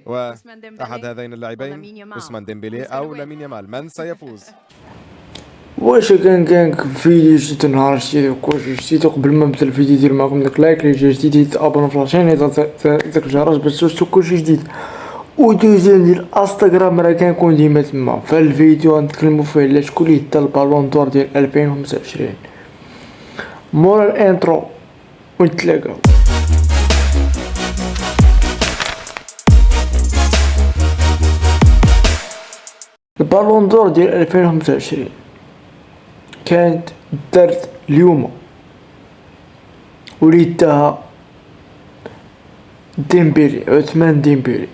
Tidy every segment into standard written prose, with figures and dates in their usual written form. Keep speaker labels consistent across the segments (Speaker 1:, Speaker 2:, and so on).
Speaker 1: وأحد هذين اللاعبين عثمان ديمبélé أو لامين يامال، من سيفوز؟
Speaker 2: واش كان فيديو جديد نهار جديد وكلشي جديد. وقبل ما نبدا الفيديو دير معكم داك لايك اللي جا جديد تابونو في لاشين داك الجرس باش توصلوا كلشي جديد. ودوزيام ديال انستغرام راه كنكون ديما تما. في الفيديو غنتكلموا فيه على شكون اللي دا البالون دور ديال 2025. مورا الانترو ونتلاقاو. البالون دور ديال 2025 كانت دارت اليوم وليدها ديمبélé، عثمان ديمبélé.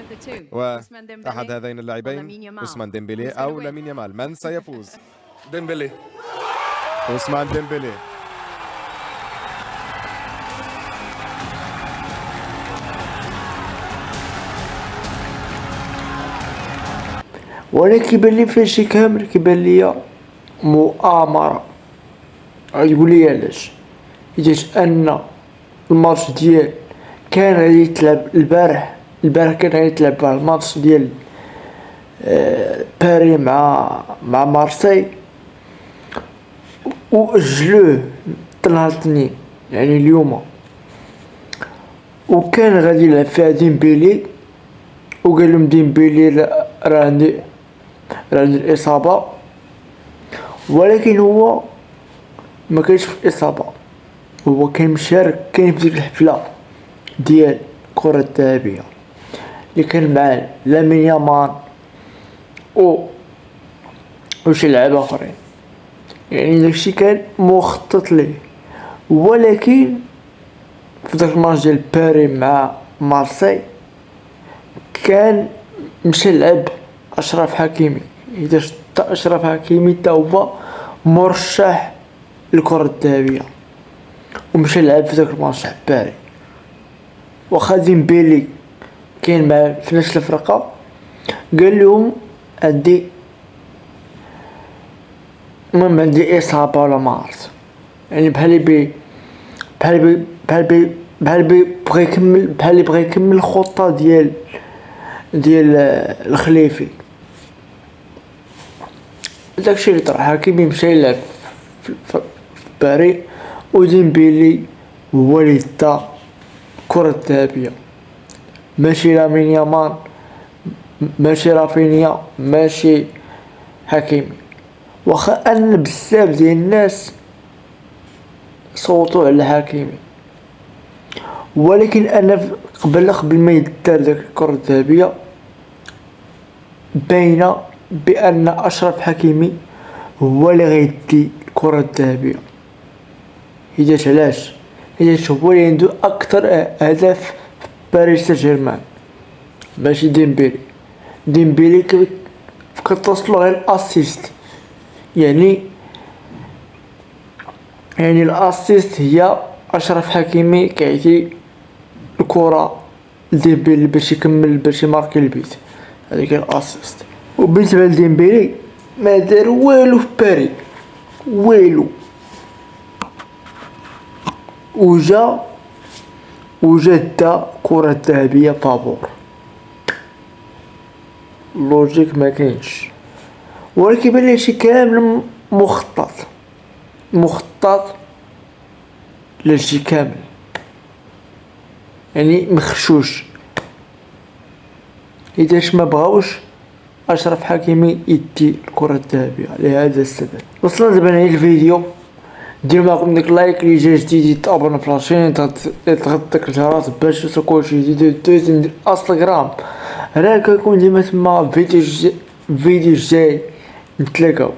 Speaker 1: وأحد هذين اللاعبين عثمان ديمبélé أو لامين يامال، من سيفوز؟
Speaker 3: ديمبélé.
Speaker 1: عثمان ديمبélé.
Speaker 2: وانا كيبان لي فاشي كامل كيبان لي مؤامرة. غتقول لي علاش؟ حيت ان الماتش ديال كان غادي يتلعب البارح كان غادي يتلعب الماتش ديال باري مع مارسي واجلوه نهار الاثنين يعني اليوم. وكان غادي يلعب فيها ديمبélé وقال لهم ديمبélé راه عندي الاصابه، ولكن هو ما كانش في الاصابه، هو كان مشارك كان في ديك الحفله ديال الكره الذهبيه اللي كان مع لامين يامال وشي لعابه اخرين. يعني داكشي كان مخطط ليه. ولكن في داك الماتش ديال باري مع مارسي كان مشى لعب اشرف حكيمي. اذا اشرف حكيمي تا هو مرشح للكره الذهبيه ومشى لعب في داك الماتش باري. واخا ديمبélé كاين مع في نفس الفرقه قال لهم عندي اصابه ولا ما عرفت، يعني بحال بغى يكمل الخطه ديال الخليفي. داكشي اللي طرا. حكيمي مشى يلعب في باري وديمبélé هو اللي دا الكرة الذهبية، ماشي لامين يامال، ماشي رافينيا، ماشي حكيمي. واخا ان بزاف ديال الناس صوتوا على حكيمي، ولكن انا قبل ما يدار داك الكرة الذهبية باينه بان اشرف حكيمي هو اللي غيدي الكرة الذهبية. حيت علاش؟ حيت هو اللي عنده اكثر اهداف في باريس سان جيرمان ماشي ديمبélé كتصلو غير اسيست. يعني الاسيست هي اشرف حكيمي كيعطي الكرة لديمبélé باش يكمل باش يماركي البيت، هذيك الاسيست. وبالنسبه لديمبélé ما دار والو في باري، والو. وجا دا كرة ذهبية فابور. لوجيك ما كاينش، ولكن كيبان لي شي كامل مخطط لشي كامل، يعني مخشوش. حيتاش ما بغاوش اشرف حكيمي يدي الكرة الذهبية لهذا السبب. وصلنا دابا لهاد الفيديو. ديروا معكم داك اللايك اللي جا جديد، تابونوا في لاشين، تضغط داك الجرس باش توصلوا كلشي جديد. دوزيام ديال انستغرام راه كيكون ديما تما. فيديو جاي نتلاقاو.